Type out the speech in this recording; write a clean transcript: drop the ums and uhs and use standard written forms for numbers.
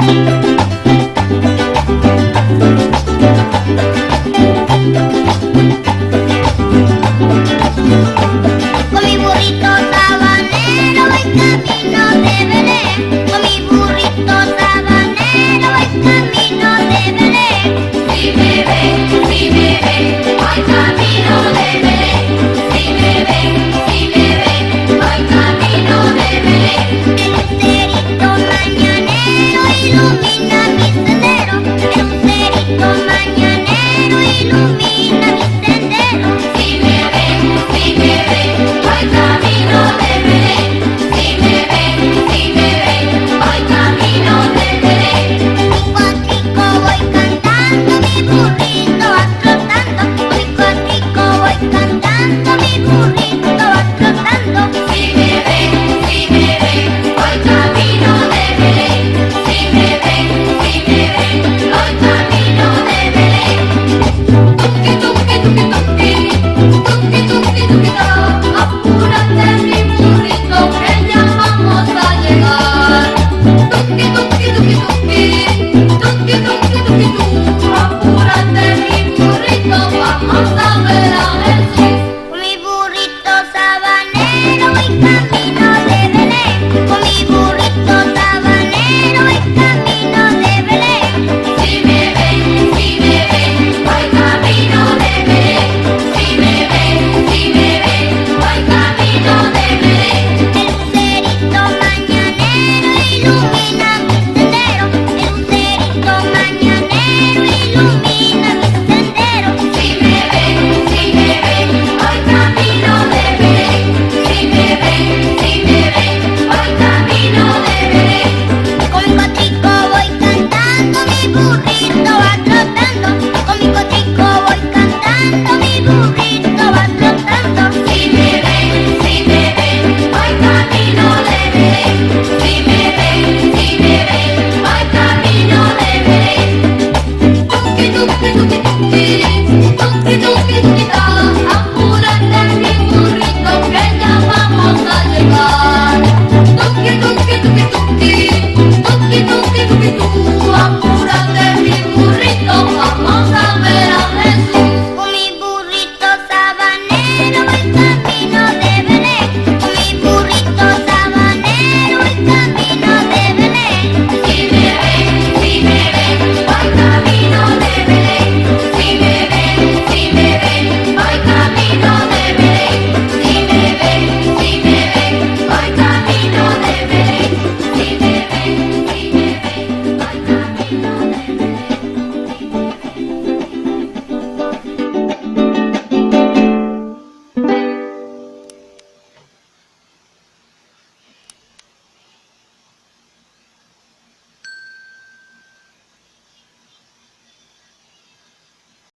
Con mi burrito sabanero voy camino de Belén. Con mi burrito sabanero voy camino de Belén. Si me ven, voy camino de Belén. Si me ven, voy camino de Belén. El lucerito mañanero ilumina mi sendero. El lucerito mañanero ilumina mi sendero. Si me ven, voy camino de Belén. Si me ven, voy camino de Belén. Mi cuatrico voy cantando, mi burrito va trotando. Con mi cuatrico voy cantando, mi burrito va trotando. Si me ven, voy camino de Belén. Si me ven, voy camino de Belén. Tuki, tuki, tuki, tuki, tuki, tuki, tuki, to. Apúrate mi burrito que ya vamos a llegar. Tuki, tuki, tuki, tuki, tuki, tuki, tuki, tu. Apúrate mi burrito, vamos a ver a Jesús. Con mi burrito sabanero voy caminando